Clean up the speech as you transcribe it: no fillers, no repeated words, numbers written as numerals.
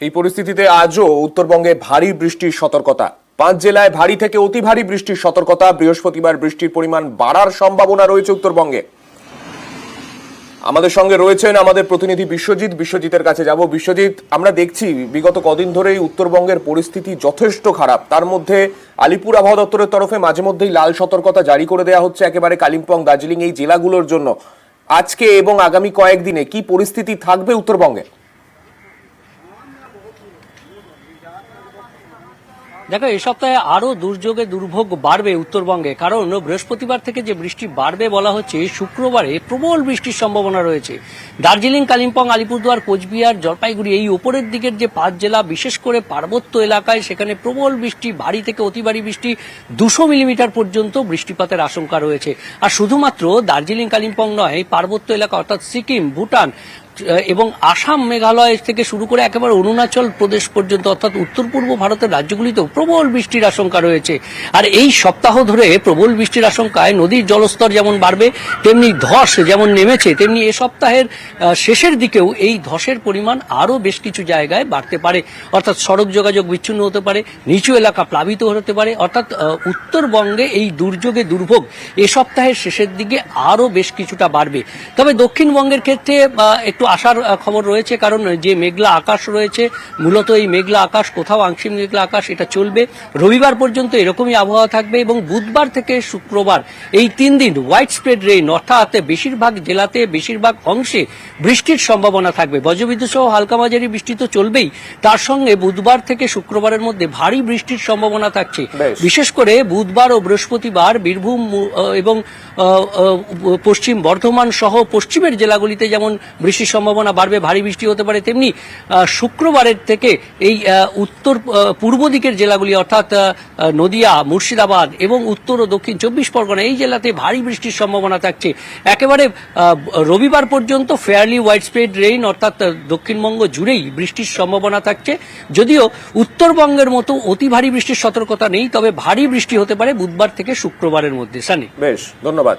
এই পরিস্থিতিতে আজও উত্তরবঙ্গে ভারী বৃষ্টির সতর্কতা। 5 জেলায় ভারী থেকে অতি ভারী বৃষ্টির সতর্কতা। বৃহস্পতিবার বৃষ্টির পরিমাণ বাড়ার সম্ভাবনা রয়েছে উত্তরবঙ্গে। আমাদের সঙ্গে রয়েছেন আমাদের প্রতিনিধি বিশ্বজিতের কাছে যাব। বিশ্বজিৎ, আমরা দেখছি বিগত কদিন ধরেই উত্তরবঙ্গের পরিস্থিতি যথেষ্ট খারাপ। তার মধ্যে আলিপুর আবহাওয়া দপ্তরের তরফে মাঝে মধ্যেই লাল সতর্কতা জারি করে দেওয়া হচ্ছে একেবারে কালিম্পং, দার্জিলিং এই জেলাগুলোর জন্য। আজকে এবং আগামী কয়েকদিনে কি পরিস্থিতি থাকবে উত্তরবঙ্গে? দেখো, এই সপ্তাহে আরো দুর্যোগে দুর্ভোগ বাড়বে উত্তরবঙ্গে, কারণ বৃহস্পতিবার থেকে যে বৃষ্টি বাড়বে বলা হচ্ছে, শুক্রবারে প্রবল বৃষ্টির সম্ভাবনা রয়েছে। দার্জিলিং, কালিম্পং, আলিপুরদুয়ার, কোচবিহার, জলপাইগুড়ি এই উপরের দিকের যে 5 জেলা, বিশেষ করে পার্বত্য এলাকায়, সেখানে প্রবল বৃষ্টি, ভারী থেকে অতি ভারী বৃষ্টি, 200 মিলিমিটার পর্যন্ত বৃষ্টিপাতের আশঙ্কা রয়েছে। আর শুধুমাত্র দার্জিলিং, কালিম্পং নয়, পার্বত্য এলাকা অর্থাৎ সিকিম, ভুটান এবং আসাম, মেঘালয় থেকে শুরু করে একেবারে অরুণাচল প্রদেশ পর্যন্ত অর্থাৎ উত্তর পূর্ব ভারতের রাজ্যগুলিতেও প্রবল বৃষ্টির আশঙ্কা রয়েছে। আর এই সপ্তাহ ধরে প্রবল বৃষ্টির আশঙ্কায় নদীর জলস্তর যেমন বাড়বে, তেমনি ধস যেমন নেমেছে, তেমনি এ সপ্তাহের শেষের দিকেও এই ধসের পরিমাণ আরও বেশ কিছু জায়গায় বাড়তে পারে। অর্থাৎ সড়ক যোগাযোগ বিচ্ছিন্ন হতে পারে, নিচু এলাকা প্লাবিত হতে পারে। অর্থাৎ উত্তরবঙ্গে এই দুর্যোগে দুর্ভোগ এ সপ্তাহের শেষের দিকে আরও বেশ কিছুটা বাড়বে। তবে দক্ষিণবঙ্গের ক্ষেত্রে একটু আসার খবর রয়েছে, কারণ যে মেঘলা আকাশ রয়েছে, মূলত এই মেঘলা আকাশ, কোথাও আংশিক মেঘলা আকাশ, এটা চলবে রবিবার পর্যন্ত। এরকমই আবহাওয়া থাকবে এবং বুধবার থেকে শুক্রবার এই 3 দিন হোয়াইট স্প্রেড রেইন, অর্থাৎ বেশিরভাগ জেলাতে, বেশিরভাগ অংশে বৃষ্টির সম্ভাবনা থাকবে। বজ্রবিদ্যুৎ সহ হালকা মাঝারি বৃষ্টি তো চলবেই, তার সঙ্গে বুধবার থেকে শুক্রবারের মধ্যে ভারী বৃষ্টির সম্ভাবনা থাকছে। বিশেষ করে বুধবার ও বৃহস্পতিবার বীরভূম এবং পশ্চিম বর্ধমান সহ পশ্চিমের জেলাগুলিতে যেমন বৃষ্টির সম্ভাবনা বাড়বে, ভারী বৃষ্টি হতে পারে, তেমনি শুক্রবারের থেকে এই উত্তর পূর্ব দিকের জেলাগুলি অর্থাৎ নদিয়া, মুর্শিদাবাদ এবং উত্তর ও দক্ষিণ 24 পরগনা এই জেলাতে ভারী বৃষ্টির সম্ভাবনা থাকছে। একেবারে রবিবার পর্যন্ত ফেয়ারলি হোয়াইট স্প্রেড রেইন, অর্থাৎ দক্ষিণবঙ্গ জুড়েই বৃষ্টির সম্ভাবনা থাকছে। যদিও উত্তরবঙ্গের মতো অতি ভারী বৃষ্টির সতর্কতা নেই, তবে ভারী বৃষ্টি হতে পারে বুধবার থেকে শুক্রবারের মধ্যে। সানি, বেশ, ধন্যবাদ।